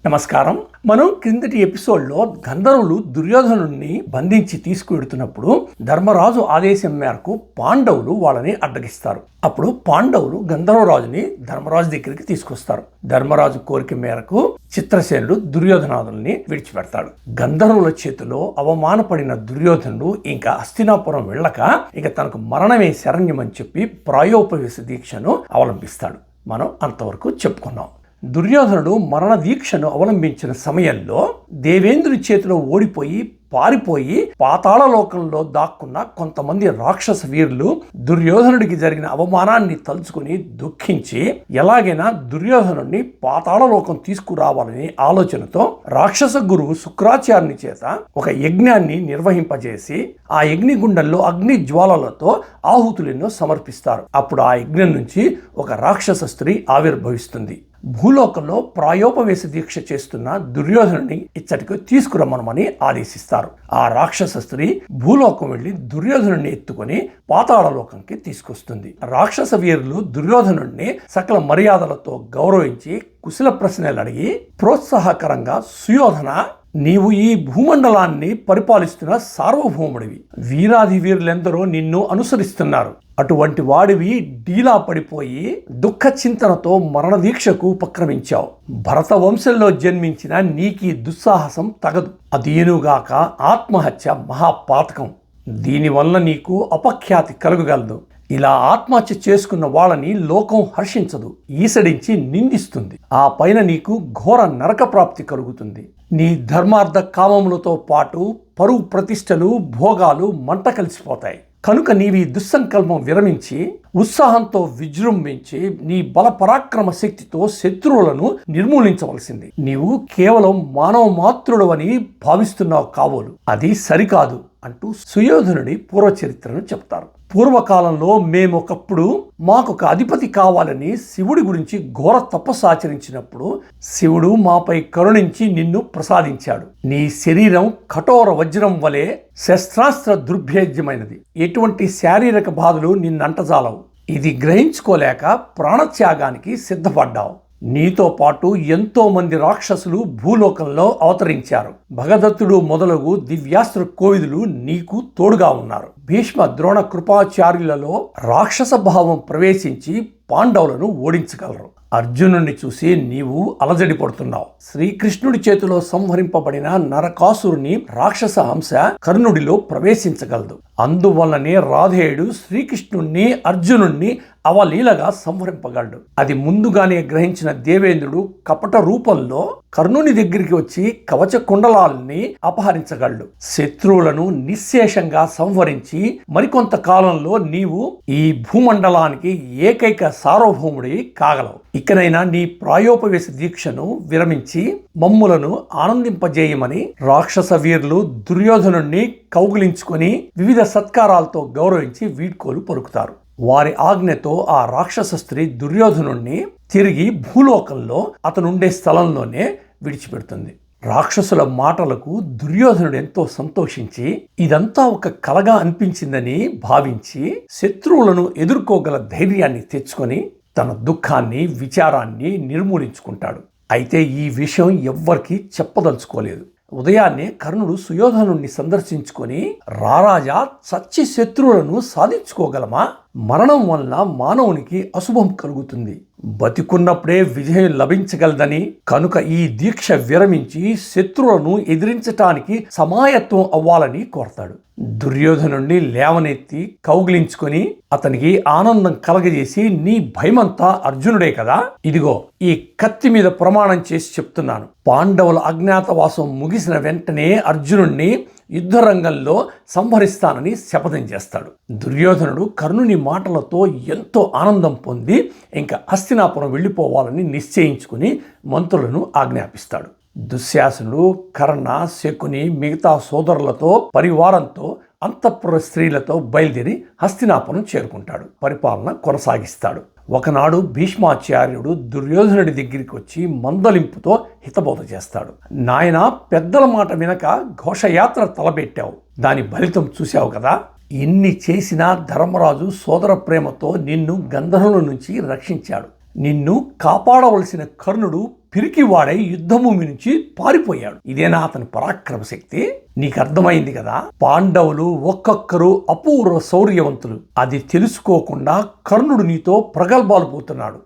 నమస్కారం. మనం క్రిందటి ఎపిసోడ్లో గంధర్వులు దుర్యోధనుడిని బంధించి తీసుకువెడుతున్నప్పుడు ధర్మరాజు ఆదేశం మేరకు పాండవులు వాళ్ళని అడ్డగిస్తారు. అప్పుడు పాండవులు గంధర్వరాజుని ధర్మరాజు దగ్గరికి తీసుకొస్తారు. ధర్మరాజు కోరిక మేరకు చిత్రసేనుడు దుర్యోధనాదుల్ని విడిచిపెడతాడు. గంధర్వుల చేతిలో అవమానపడిన దుర్యోధనుడు ఇంకా హస్తినాపురం వెళ్ళక ఇక తనకు మరణమే శరణ్యమని చెప్పి ప్రాయోపవేశ దీక్షను అవలంబిస్తాడు. మనం అంతవరకు చెప్పుకున్నాం. దుర్యోధనుడు మరణ దీక్షను అవలంబించిన సమయంలో దేవేంద్రుడి చేతిలో ఓడిపోయి పారిపోయి పాతాళ లోకంలో దాక్కున్న కొంతమంది రాక్షస వీరులు దుర్యోధనుడికి జరిగిన అవమానాన్ని తలుచుకుని దుఃఖించి ఎలాగైనా దుర్యోధనుడిని పాతాళ లోకం తీసుకురావాలనే ఆలోచనతో రాక్షస గురువు శుక్రాచార్యుని చేత ఒక యజ్ఞాన్ని నిర్వహింపజేసి ఆ యజ్ఞగుండంలో అగ్ని జ్వాలలతో ఆహుతులను సమర్పిస్తారు. అప్పుడు ఆ యజ్ఞం నుంచి ఒక రాక్షస స్త్రీ ఆవిర్భవిస్తుంది. భూలోకంలో ప్రాయోపవేశ దీక్ష చేస్తున్న దుర్యోధనుని ఇచ్చటికి తీసుకురమ్మనమని ఆదేశిస్తారు. ఆ రాక్షస స్త్రీ భూలోకం వెళ్లి దుర్యోధనుని ఎత్తుకొని పాతాళలోకంకి తీసుకొస్తుంది. రాక్షస వీరులు దుర్యోధనుడిని సకల మర్యాదలతో గౌరవించి కుశల ప్రశ్నలు అడిగి ప్రోత్సాహకరంగా సుయోధన, నీవు ఈ భూమండలాన్ని పరిపాలిస్తున్న సార్వభౌముడివి. వీరాధి వీరులెందరో నిన్ను అనుసరిస్తున్నారు. అటువంటి వాడివి డీలా పడిపోయి దుఃఖ చింతనతో మరణదీక్షకు ఉపక్రమించావు. భరత వంశంలో జన్మించిన నీకీ దుస్సాహసం తగదు. అదీనుగాక ఆత్మహత్య మహాపాతకం. దీనివల్ల నీకు అపఖ్యాతి కలుగగలదు. ఇలా ఆత్మహత్య చేసుకున్న వాళ్ళని లోకం హర్షించదు, ఈసడించి నిందిస్తుంది. ఆ పైన నీకు ఘోర నరక ప్రాప్తి కలుగుతుంది. నీ ధర్మార్థ కామములతో పాటు పరువు ప్రతిష్టలు భోగాలు మంట కలిసిపోతాయి. కనుక నీవి దుస్సంకల్పం విరమించి ఉత్సాహంతో విజృంభించి నీ బల పరాక్రమ శక్తితో శత్రువులను నిర్మూలించవలసింది. నీవు కేవలం మానవ మాతృడవని భావిస్తున్నావు కాబోలు. అది సరికాదు అంటూ సుయోధనుడి పూర్వచరిత్రను చెప్తారు. పూర్వకాలంలో మేమొకప్పుడు మాకొక అధిపతి కావాలని శివుడి గురించి ఘోర తపస్సు ఆచరించినప్పుడు శివుడు మాపై కరుణించి నిన్ను ప్రసాదించాడు. నీ శరీరం కఠోర వజ్రం వలె శస్త్రాస్త్ర దుర్భేద్యమైనది. ఎటువంటి శారీరక బాధలు నిన్నంటజాలవు. ఇది గ్రహించుకోలేక ప్రాణత్యాగానికి సిద్ధపడ్డావు. నీతో పాటు ఎంతో మంది రాక్షసులు భూలోకంలో అవతరించారు. భగదత్తుడు మొదలగు దివ్యాస్త్ర కోవిదులు నీకు తోడుగా ఉన్నారు. భీష్మ ద్రోణ కృపాచార్యులలో రాక్షస భావం ప్రవేశించి పాండవులను ఓడించగలరు. అర్జునుడిని చూసి నీవు అలజడి పడుతున్నావు. శ్రీకృష్ణుడి చేతిలో సంహరింపబడిన నరకాసురుని రాక్షస హంస కర్ణుడిలో ప్రవేశించగలదు. అందువల్లనే రాధేయుడు శ్రీకృష్ణుణ్ణి అర్జునుణ్ణి అవలీలగా సంహరింపగలడు. అది ముందుగానే గ్రహించిన దేవేంద్రుడు కపట రూపంలో కర్ణుని దగ్గరికి వచ్చి కవచ కుండలాల్ని అపహరించగలడు. శత్రువులను నిశ్శేషంగా సంహరించి మరికొంత కాలంలో నీవు ఈ భూమండలానికి ఏకైక సార్వభౌముడి కాగలవు. ఇకనైనా నీ ప్రాయోపవేశ దీక్షను విరమించి మమ్ములను ఆనందింపజేయమని రాక్షస వీరులు దుర్యోధనుణ్ణి కౌగిలించుకొని వివిధ సత్కారాలతో గౌరవించి వీడ్కోలు పలుకుతారు. వారి ఆజ్ఞతో ఆ రాక్షస స్త్రీ దుర్యోధనుణ్ణి తిరిగి భూలోకంలో అతనుండే స్థలంలోనే విడిచిపెడుతుంది. రాక్షసుల మాటలకు దుర్యోధనుడు ఎంతో సంతోషించి ఇదంతా ఒక కలగా అనిపించిందని భావించి శత్రువులను ఎదుర్కోగల ధైర్యాన్ని తెచ్చుకొని తన దుఃఖాన్ని విచారాన్ని నిర్మూలించుకుంటాడు. అయితే ఈ విషయం ఎవ్వరికీ చెప్పదలుచుకోలేదు. ఉదయాన్నే కర్ణుడు సుయోధనుణ్ణి సందర్శించుకొని, రారాజా, చచ్చి శత్రువులను సాధించుకోగలమా? మరణం వల్ల మానవునికి అశుభం కలుగుతుంది. బతికున్నప్పుడే విజయం లభించగలదని కనుక ఈ దీక్ష విరమించి శత్రువులను ఎదిరించటానికి సమాయత్వం అవ్వాలని కోరతాడు. దుర్యోధనుణ్ణి లేవనెత్తి కౌగిలించుకొని అతనికి ఆనందం కలగజేసి, నీ భయమంతా అర్జునుడే కదా, ఇదిగో ఈ కత్తి మీద ప్రమాణం చేసి చెప్తున్నాను. పాండవుల అజ్ఞాతవాసం ముగిసిన వెంటనే అర్జునుణ్ణి యుద్ధరంగంలో సంహరిస్తానని శపథం చేస్తాడు. దుర్యోధనుడు కర్ణుని మాటలతో ఎంతో ఆనందం పొంది ఇంకా హస్తినాపురం వెళ్ళిపోవాలని నిశ్చయించుకుని మంత్రులను ఆజ్ఞాపిస్తాడు. దుశ్శాసనుడు కర్ణ, శకుని మిగతా సోదరులతో పరివారంతో అంతఃపుర స్త్రీలతో బయలుదేరి హస్తినాపురం చేరుకుంటాడు. పరిపాలన కొనసాగిస్తాడు. ఒకనాడు భీష్మాచార్యుడు దుర్యోధనుడి దగ్గరికి వచ్చి మందలింపుతో హితబోధ చేస్తాడు. నాయనా, పెద్దల మాట వినక ఘోషయాత్ర తలపెట్టావు. దాని ఫలితం చూశావు కదా. ఇన్ని చేసినా ధర్మరాజు సోదర ప్రేమతో నిన్ను గంధర్వుల నుంచి రక్షించాడు. నిన్ను కాపాడవలసిన కర్ణుడు పిరికివాడై యుద్ధభూమి నుంచి పారిపోయాడు. ఇదేనా అతని పరాక్రమ శక్తి? నీకు అర్థమైంది కదా. పాండవులు ఒక్కొక్కరు అపూర్వ శౌర్యవంతులు. అది తెలుసుకోకుండా కర్ణుడు నీతో ప్రగల్భాలు పోతున్నాడు.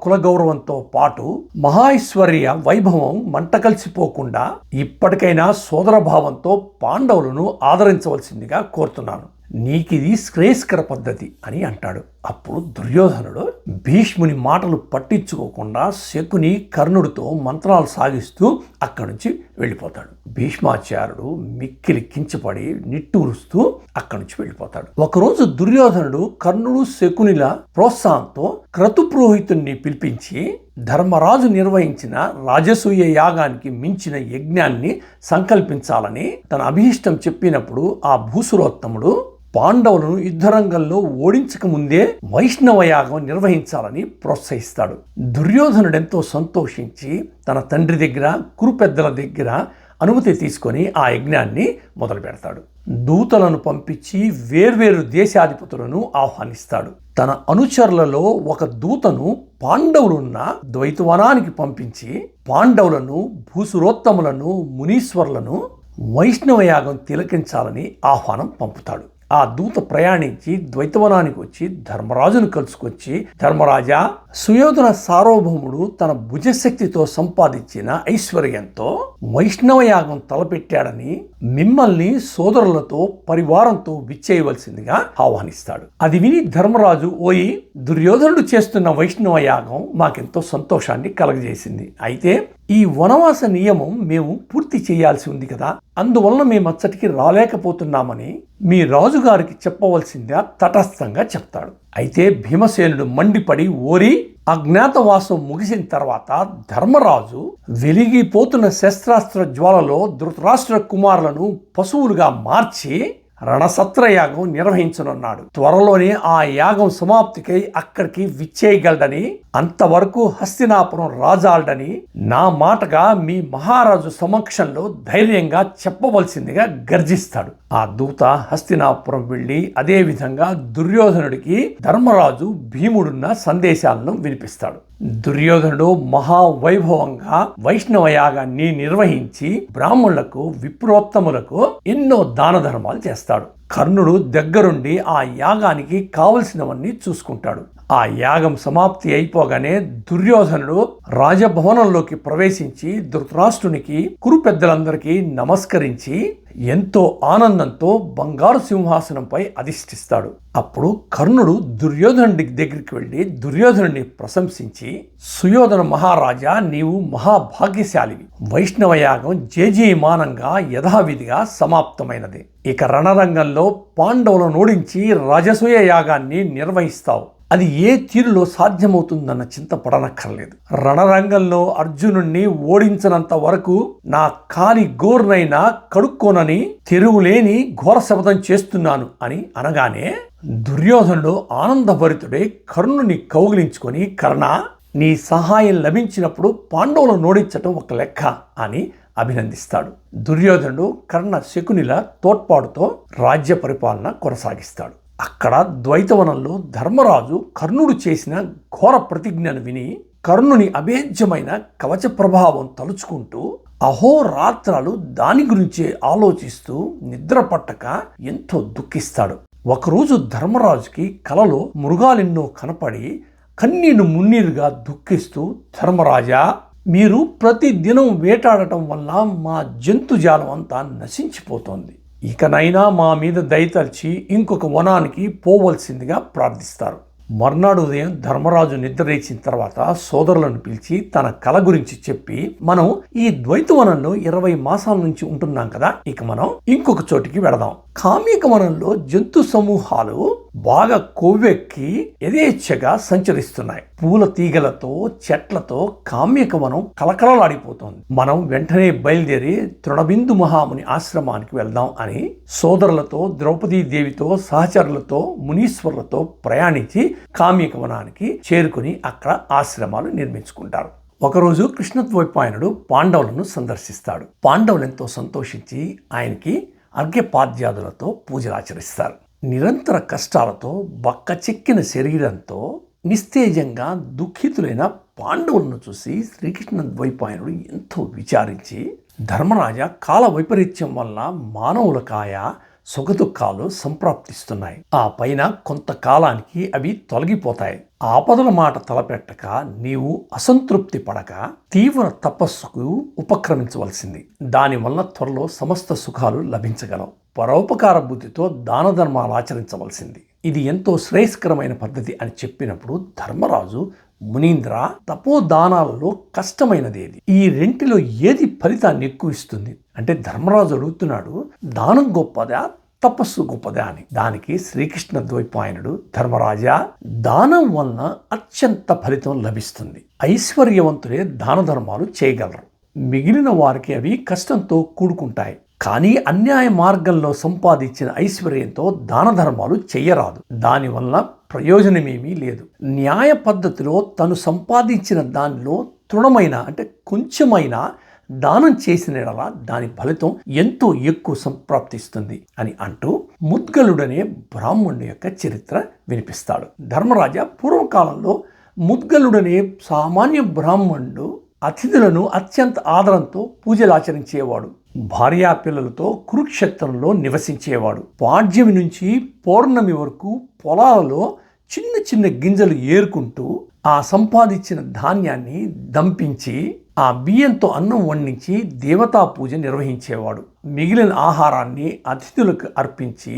కుల గౌరవంతో పాటు మహైశ్వర్య వైభవం మంట కలిసిపోకుండా ఇప్పటికైనా సోదర భావంతో పాండవులను ఆదరించవలసిందిగా కోరుతున్నాను. నీకిది శ్రేయస్కర పద్ధతి అని అంటాడు. అప్పుడు దుర్యోధనుడు భీష్ముని మాటలు పట్టించుకోకుండా శకుని కర్ణుడితో మంత్రాలు సాగిస్తూ అక్కడి నుంచి వెళ్ళిపోతాడు. భీష్మాచార్యుడు మిక్కిలి కించపడి నిట్టూరుస్తూ అక్కడి నుంచి వెళ్ళిపోతాడు. ఒకరోజు దుర్యోధనుడు కర్ణుడు శకునిల ప్రోత్సాహంతో క్రతుపురోహితుణ్ణి పిలిపించి ధర్మరాజు నిర్వహించిన రాజసూయ యాగానికి మించిన యజ్ఞాన్ని సంకల్పించాలని తన అభీష్టం చెప్పినప్పుడు ఆ భూసురోత్తముడు పాండవులను యుద్ధరంగంలో ఓడించక ముందే వైష్ణవ యాగం నిర్వహించాలని ప్రోత్సహిస్తాడు. దుర్యోధనుడెంతో సంతోషించి తన తండ్రి దగ్గర కురు పెద్దల దగ్గర అనుమతి తీసుకొని ఆ యజ్ఞాన్ని మొదలు పెడతాడు. దూతలను పంపించి వేర్వేరు దేశాధిపతులను ఆహ్వానిస్తాడు. తన అనుచరులలో ఒక దూతను పాండవులున్న ద్వైతవనానికి పంపించి పాండవులను, భూసురోత్తములను, మునీశ్వర్లను వైష్ణవ యాగం తిలకించాలని ఆహ్వానం పంపుతాడు. ఆ దూత ప్రయాణించి ద్వైతవనానికి వచ్చి ధర్మరాజును కలుసుకొచ్చి, ధర్మరాజా, సుయోధన సార్వభౌముడు తన భుజశక్తితో సంపాదించిన ఐశ్వర్యంతో వైష్ణవ యాగం తలపెట్టాడని మిమ్మల్ని సోదరులతో పరివారంతో విచ్చేయవలసిందిగా ఆహ్వానిస్తాడు. అది విని ధర్మరాజు, ఓయి, దుర్యోధనుడు చేస్తున్న వైష్ణవ యాగం మాకెంతో సంతోషాన్ని కలగజేసింది. అయితే ఈ వనవాస నియమం మేము పూర్తి చేయాల్సి ఉంది కదా, అందువలన మేము అచ్చటికి రాలేకపోతున్నామని మీ రాజుగారికి చెప్పవలసిందిగా తటస్థంగా చెప్తాడు. అయితే భీమసేనుడు మండిపడి, ఓరి, అజ్ఞాతవాసం ముగిసిన తర్వాత ధర్మరాజు వెలిగిపోతున్న శస్త్రాస్త్ర జ్వాలలో ధృతరాష్ట్ర కుమారులను పశువులుగా మార్చి రణసత్రయాగం నిర్వహించనున్నాడు. త్వరలోనే ఆ యాగం సమాప్తికై అక్కడికి విచ్చేయగలడని, అంతవరకు హస్తినాపురం రాజాల్డని నా మాటగా మీ మహారాజు సమక్షంలో ధైర్యంగా చెప్పవలసిందిగా గర్జిస్తాడు. ఆ దూత హస్తినాపురం వెళ్లి అదే విధంగా దుర్యోధనుడికి ధర్మరాజు భీముడున్న సందేశాలను వినిపిస్తాడు. దుర్యోధనుడు మహావైభవంగా వైష్ణవ యాగాన్ని నిర్వహించి బ్రాహ్మణులకు, విప్రోత్తములకు ఎన్నో దాన ధర్మాలు చేస్తాడు. కర్ణుడు దగ్గరుండి ఆ యాగానికి కావలసినవన్నీ చూసుకుంటాడు. ఆ యాగం సమాప్తి అయిపోగానే దుర్యోధనుడు రాజభవనంలోకి ప్రవేశించి ధృతరాష్ట్రునికి, కురు పెద్దలందరికీ నమస్కరించి ఎంతో ఆనందంతో బంగారు సింహాసనంపై అధిష్ఠిస్తాడు. అప్పుడు కర్ణుడు దుర్యోధనుడి దగ్గరికి వెళ్ళి దుర్యోధనుడిని ప్రశంసించి, సుయోధన మహారాజా, నీవు మహాభాగ్యశాలివి. వైష్ణవ యాగం జయజయమానంగా యథావిధిగా సమాప్తమైనది. ఇక రణరంగంలో పాండవులను ఓడించి రాజసూయ యాగాన్ని నిర్వహిస్తావు. అది ఏ తీరులో సాధ్యమవుతుందన్న చింత పడనక్కర్లేదు. రణరంగంలో అర్జునుణ్ణి ఓడించినంత వరకు నా కాలి గోర్నైనా కడుక్కోనని తిరుగులేని ఘోర శపథం చేస్తున్నాను అని అనగానే దుర్యోధనుడు ఆనందభరితుడై కర్ణుని కౌగిలించుకొని, కర్ణ, నీ సహాయం లభించినప్పుడు పాండవులను ఓడించటం ఒక లెక్క అని అభినందిస్తాడు. దుర్యోధనుడు కర్ణ, శకునిల తోడ్పాటుతో రాజ్య పరిపాలన కొనసాగిస్తాడు. అక్కడ ద్వైతవనంలో ధర్మరాజు కర్ణుడు చేసిన ఘోర ప్రతిజ్ఞను విని కర్ణుని అభేద్యమైన కవచ ప్రభావం తలుచుకుంటూ అహోరాత్రాలు దాని గురించి ఆలోచిస్తూ నిద్ర పట్టక ఎంతో దుఃఖిస్తాడు. ఒకరోజు ధర్మరాజుకి కలలో మృగాలెన్నో కనపడి కన్నీరు మున్నీరుగా దుఃఖిస్తూ, ధర్మరాజా, మీరు ప్రతి దినం వేటాడటం వల్ల మా జంతుజాలం అంతా నశించిపోతోంది. ఇకనైనా మా మీద దయతలిచి ఇంకొక వనానికి పోవలసిందిగా ప్రార్థిస్తారు. మర్నాడు ఉదయం ధర్మరాజు నిద్రలేచిన తర్వాత సోదరులను పిలిచి తన కల గురించి చెప్పి, మనం ఈ ద్వైతవనంలో 20 మాసాల నుంచి ఉంటున్నాం కదా, ఇక మనం ఇంకొక చోటికి వెళదాం. కామ్యక వనంలో జంతు సమూహాలు బాగా కొవ్వెక్కి యథేచ్ఛగా సంచరిస్తున్నాయి. పూల తీగలతో, చెట్లతో కామ్యక వనం కలకలలాడిపోతోంది. మనం వెంటనే బయలుదేరి తృణబిందు మహాముని ఆశ్రమానికి వెళ్దాం అని సోదరులతో, ద్రౌపదీదేవితో, సహచరులతో, మునీశ్వర్లతో ప్రయాణించి కామ్యక వనానికి చేరుకుని అక్కడ ఆశ్రమాలు నిర్మించుకుంటారు. ఒకరోజు కృష్ణద్వైపాయనుడు పాండవులను సందర్శిస్తాడు. పాండవులెంతో సంతోషించి ఆయనకి అర్ఘ్యపాద్యాదులతో పూజలు ఆచరిస్తారు. నిరంతర కష్టాలతో బక్క చెక్కిన శరీరంతో నిస్తేజంగా దుఃఖితులైన పాండవులను చూసి శ్రీకృష్ణ ద్వైపాయనుడు ఎంతో విచారించి, ధర్మరాజ, కాల వైపరీత్యం వల్ల మానవులకాయ సుఖదుఖాలు సంప్రాప్తిస్తున్నాయి. ఆ పైన కొంతకాలానికి అవి తొలగిపోతాయి. ఆపదల మాట తలపెట్టక నీవు అసంతృప్తి పడక తీవ్ర తపస్సుకు ఉపక్రమించవలసింది. దానివల్ల త్వరలో సమస్త సుఖాలు లభించగలవు. పరోపకార బుద్ధితో దాన ధర్మాలు ఆచరించవలసింది. ఇది ఎంతో శ్రేయస్కరమైన పద్ధతి అని చెప్పినప్పుడు ధర్మరాజు, మునీంద్ర, తపోదానాలలో కష్టమైనదేది? ఈ రెంటిలో ఏది ఫలితాన్ని ఎక్కువ ఇస్తుంది అంటే ధర్మరాజు అడుగుతున్నాడు, దానం గొప్పదా తపస్సు గొప్పదా అని. దానికి శ్రీకృష్ణ ద్వైపాయనుడు, ధర్మరాజా, దానం వలన అత్యంత ఫలితం లభిస్తుంది. ఐశ్వర్యవంతులే దాన ధర్మాలు చేయగలరు. మిగిలిన వారికి అవి కష్టంతో కూడుకుంటాయి. కానీ అన్యాయ మార్గంలో సంపాదించిన ఐశ్వర్యంతో దాన ధర్మాలు చెయ్యరాదు. దానివల్ల ప్రయోజనమేమీ లేదు. న్యాయ పద్ధతిలో తను సంపాదించిన దానిలో తృణమైన అంటే కొంచెమైనా దానం చేసిన యెడల దాని ఫలితం ఎంతో ఎక్కువ సంప్రాప్తిస్తుంది అని అంటూ ముద్గలుడనే బ్రాహ్మణుడి యొక్క చరిత్ర వినిపిస్తాడు. ధర్మరాజా, పూర్వకాలంలో ముద్గలుడనే సామాన్య బ్రాహ్మణుడు అతిథులను అత్యంత ఆదరంతో పూజలు ఆచరించేవాడు. భార్యా పిల్లలతో కురుక్షేత్రంలో నివసించేవాడు. పాడ్యమి నుంచి పౌర్ణమి వరకు పొలాలలో చిన్న చిన్న గింజలు ఏరుకుంటూ ఆ సంపాదించిన ధాన్యాన్ని దంపించి ఆ బియ్యంతో అన్నం వండించి దేవతా పూజ నిర్వహించేవాడు. మిగిలిన ఆహారాన్ని అతిథులకు అర్పించి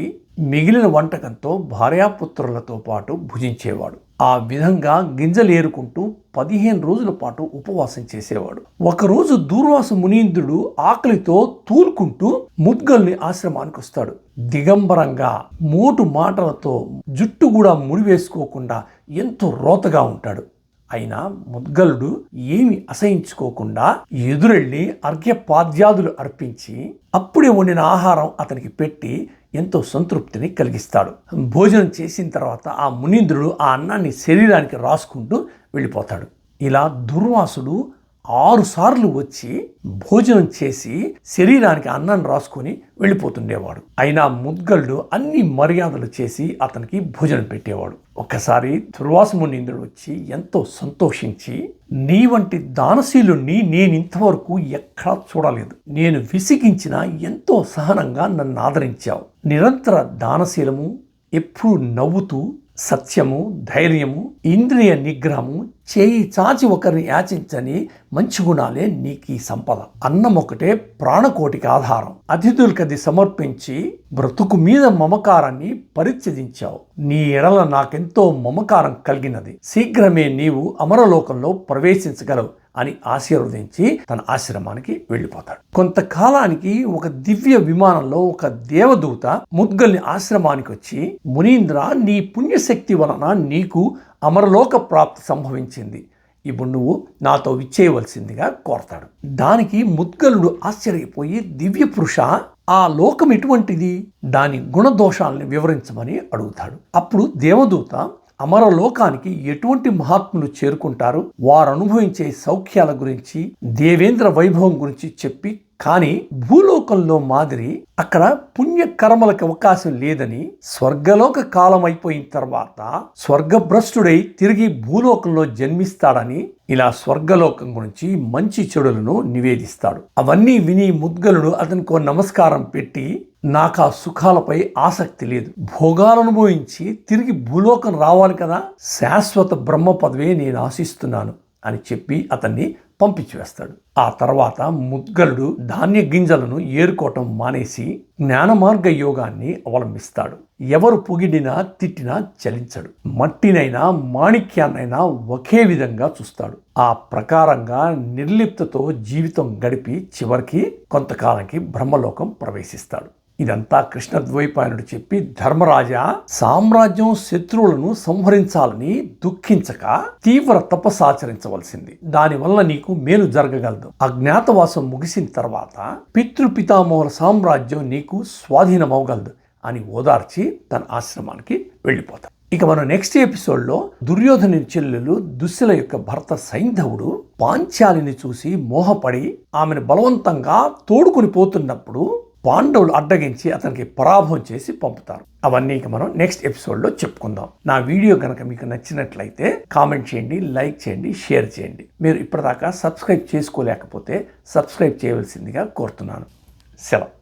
మిగిలిన వంటకంతో భార్యాపుత్రులతో పాటు భుజించేవాడు. ఆ విధంగా గింజలు ఏరుకుంటూ 15 రోజుల పాటు ఉపవాసం చేసేవాడు. ఒకరోజు దూర్వాస మునీంద్రుడు ఆకలితో తూలుకుంటూ ముద్గల్ని ఆశ్రమానికి వస్తాడు. దిగంబరంగా మోటు మాటలతో జుట్టు కూడా ముడివేసుకోకుండా ఎంతో రోతగా ఉంటాడు. అయినా ముద్గలుడు ఏమి అసహించుకోకుండా ఎదురెళ్ళి అర్ఘ్యపాద్యాదులు అర్పించి అప్పుడే వండిన ఆహారం అతనికి పెట్టి ఎంతో సంతృప్తిని కలిగిస్తాడు. భోజనం చేసిన తర్వాత ఆ మునీంద్రుడు ఆ అన్నాన్ని శరీరానికి రాసుకుంటూ వెళ్ళిపోతాడు. ఇలా దుర్వాసుడు 6 సార్లు వచ్చి భోజనం చేసి శరీరానికి అన్నం రాసుకొని వెళ్ళిపోతుండేవాడు. అయినా ముద్గలుడు అన్ని మర్యాదలు చేసి అతనికి భోజనం పెట్టేవాడు. ఒక్కసారి దుర్వాస మునీంద్రుడు వచ్చి ఎంతో సంతోషించి, నీ వంటి దానశీలుణ్ణి నేను ఇంతవరకు ఎక్కడా చూడలేదు. నేను విసిగించిన ఎంతో సహనంగా నన్ను ఆదరించావు. నిరంతర దానశీలము, ఎప్పుడూ నవ్వుతూ, సత్యము, ధైర్యము, ఇంద్రియ నిగ్రహము, చేయి చాచి ఒకరిని యాచించని మంచి గుణాలే నీకు ఈ సంపద. అన్నం ఒకటే ప్రాణకోటికి ఆధారం. అతిథులకది సమర్పించి బ్రతుకు మీద మమకారాన్ని పరిత్యజించావు. నీ ఎడల నాకెంతో మమకారం కలిగినది. శీఘ్రమే నీవు అమరలోకంలో ప్రవేశించగలవు అని ఆశీర్వదించి తన ఆశ్రమానికి వెళ్ళిపోతాడు. కొంతకాలానికి ఒక దివ్య విమానంలో ఒక దేవదూత ముద్గల్ని ఆశ్రమానికి వచ్చి, మునీంద్ర, నీ పుణ్యశక్తి వలన నీకు అమరలోక ప్రాప్తి సంభవించింది. ఇప్పుడు నువ్వు నాతో విచ్చేయవలసిందిగా కోరతాడు. దానికి ముద్గలుడు ఆశ్చర్యపోయి, దివ్య పురుష, ఆ లోకం ఎటువంటిది? దాని గుణదోషాలను వివరించమని అడుగుతాడు. అప్పుడు దేవదూత అమరలోకానికి ఎటువంటి మహాత్ములు చేరుకుంటారు, వారు అనుభవించే సౌఖ్యాల గురించి, దేవేంద్ర వైభవం గురించి చెప్పి, కానీ భూలోకంలో మాదిరి అక్కడ పుణ్యకర్మలకు అవకాశం లేదని, స్వర్గలోక కాలం అయిపోయిన తర్వాత స్వర్గభ్రష్టుడై తిరిగి భూలోకంలో జన్మిస్తాడని, ఇలా స్వర్గలోకం గురించి మంచి చెడులను నివేదిస్తాడు. అవన్నీ విని ముద్గలుడు అతనికో నమస్కారం పెట్టి, నాకు ఆ సుఖాలపై ఆసక్తి లేదు, భోగాలను అనుభవించి తిరిగి భూలోకం రావాలి కదా, శాశ్వత బ్రహ్మ పదవే నేను ఆశిస్తున్నాను అని చెప్పి అతన్ని పంపించివేస్తాడు. ఆ తర్వాత ముద్గలుడు ధాన్య గింజలను ఏరుకోవటం మానేసి జ్ఞానమార్గ యోగాన్ని అవలంబిస్తాడు. ఎవరు పొగిడినా తిట్టినా చలించడు. మట్టినైనా మాణిక్యాన్నైనా ఒకే విధంగా చూస్తాడు. ఆ ప్రకారంగా నిర్లిప్తతో జీవితం గడిపి చివరికి కొంతకాలానికి బ్రహ్మలోకం ప్రవేశిస్తాడు. ఇదంతా కృష్ణద్వైపాయనుడు చెప్పి, ధర్మరాజా, సామ్రాజ్యం శత్రువులను సంహరించాలని దుఃఖించక తీవ్ర తపస్సాచరించవలసింది. దానివల్ల నీకు మేలు జరగగలదు. అజ్ఞాతవాసం ముగిసిన తర్వాత పితృపితామహుల సామ్రాజ్యం నీకు స్వాధీనమవగలదు అని ఓదార్చి తన ఆశ్రమానికి వెళ్ళిపోతాడు. ఇక మనం నెక్స్ట్ ఎపిసోడ్లో దుర్యోధను చెల్లెలు దుశ్శల యొక్క భర్త సైంధవుడు పాంచాలిని చూసి మోహపడి ఆమెను బలవంతంగా తోడుకుని పోతున్నప్పుడు పాండవులు అడ్డగించి అతనికి పరాభవం చేసి పంపుతారు. అవన్నీ ఇక మనం నెక్స్ట్ ఎపిసోడ్లో చెప్పుకుందాం. నా వీడియో కనుక మీకు నచ్చినట్లయితే కామెంట్ చేయండి, లైక్ చేయండి, షేర్ చేయండి. మీరు ఇప్పటిదాకా సబ్స్క్రైబ్ చేసుకోలేకపోతే సబ్స్క్రైబ్ చేయవలసిందిగా కోరుతున్నాను. సెలవు.